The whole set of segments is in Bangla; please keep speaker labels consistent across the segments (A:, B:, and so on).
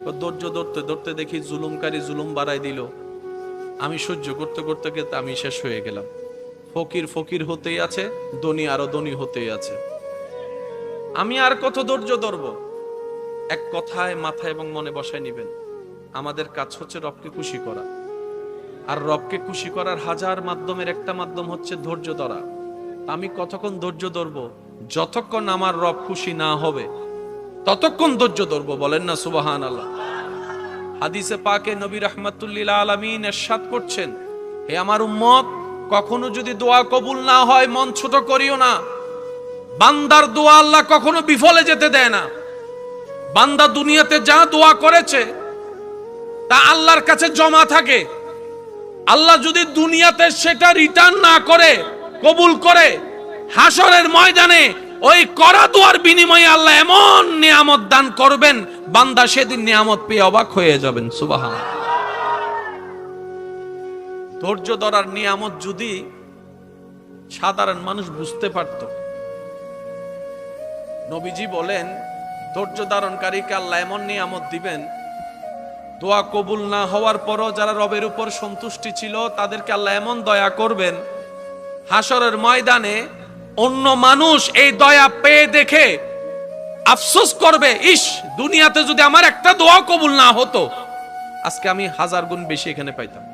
A: তো ধৈর্য ধরতে ধরতে দেখি জুলুমকারী জুলুম বাড়াই দিল, আমি সহ্য করতে করতে করতে আমি শেষ হয়ে গেলাম। ফকির ফকির হতেই আছে, ধনী আরো ধনী হতেই আছে। আমি আর কত ধৈর্য ধরবো? এক কথায় মাথা এবং মনে বসায় নিবেন, আমাদের কাজ হচ্ছে রবকে খুশি করা। আর রবকে খুশি করার হাজার মাধ্যমের একটা মাধ্যম হচ্ছে ধৈর্য ধরা। আমি কতক্ষণ ধৈর্য ধরবো? যতক্ষণ আমার রব খুশি না হবে ততক্ষণ ধৈর্য ধরবো। বলেন না সুবহানাল্লাহ। হাদিসে পাকে নবী রাহমাতুল্লিল আলামিন ইরশাদ করছেন, হে আমার উম্মত, কখনো যদি দোয়া কবুল না হয় মন ছোট করিও না। বান্দার দোয়া আল্লাহ কখনো বিফলে যেতে দেয় না। বান্দা দুনিয়াতে যা দোয়া করেছে তা আল্লাহর কাছে জমা থাকে। আল্লাহ যদি দুনিয়াতে সেটা রিটার্ন না করে, কবুল করে, হাসরের ময়দানে ওই করা দোয়ার বিনিময়ে আল্লাহ এমন নিয়ামত দান করবেন, বান্দা সেদিন নিয়ামত পেয়ে অবাক হয়ে যাবেন। সুবহানাল্লাহ। ধৈর্য ধরার নিয়ামত যদি সাধারণ মানুষ বুঝতে পারত। নবীজি বলেন, ধৈর্য ধারণকারীকে আল্লাহ এমন নিয়ামত দিবেন, দোয়া কবুল না হওয়ার পরও যারা রবের উপর সন্তুষ্টি ছিল তাদেরকে আল্লাহ এমন দয়া করবেন, হাসরের ময়দানে অন্য মানুষ এই দয়া পেয়ে দেখে আফসোস করবে, ইস, দুনিয়াতে যদি আমার একটা দোয়া কবুল না হতো আজকে আমি 1000 গুণ বেশি এখানে পাইতাম।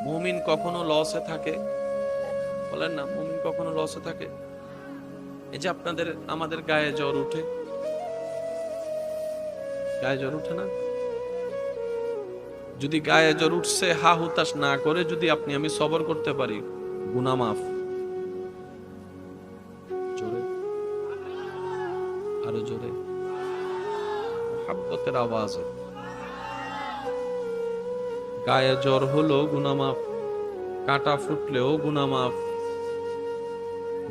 A: মুমিন কখনো লসে থাকে? বলেন না, মুমিন কখনো লসে থাকে? এই যে আমাদের গায়ে জ্বর উঠে, গায়ে জ্বর উঠে না? যদি গায়ে জ্বর উঠছে হা হুতাশ না করে যদি আপনি আমি সবর করতে পারি, গুনাহ মাফ। জোরে, আরো জোরে, মুহাব্বতের আওয়াজে। গায়ে জ্বর হলো গুনাহ মাফ, কাঁটা ফুটলেও গুনাহ মাফ,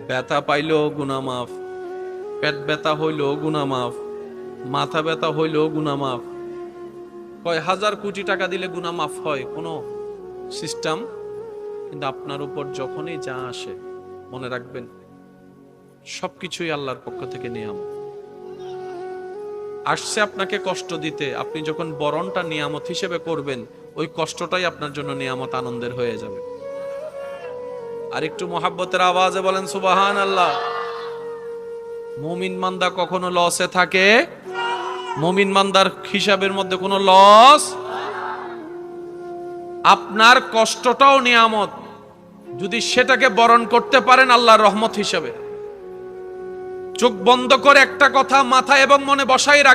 A: ব্যথা পাইলেও গুনাহ মাফ, পেট ব্যথা হইলেও গুনাহ মাফ, মাথা ব্যথা হইলেও গুনাহ মাফ। কয় হাজার কোটি টাকা দিলে গুনাহ মাফ হয় কোনো সিস্টেম? কিন্তু আপনার উপর যখনই যা আসে মনে রাখবেন সবকিছুই আল্লাহর পক্ষ থেকে নিয়ামত। আসছে আপনাকে কষ্ট দিতে, আপনি যখন বরণটা নিয়ামত হিসেবে করবেন, ওই কষ্টটাই আপনার জন্য নিয়ামত, আনন্দের হয়ে যাবে। আর একটু মুহাব্বতের আওয়াজে বলেন সুবহানাল্লাহ। মুমিন বান্দা কখনো লসে থাকে? মুমিন বান্দার হিসাবের মধ্যে কোনো লস? আপনার কষ্টটাও নিয়ামত, যদি সেটাকে বরণ করতে পারেন আল্লাহর রহমত হিসাবে। চোখ বন্ধ করে একটা কথা মাথায় এবং মনে বসাই রাখবেন।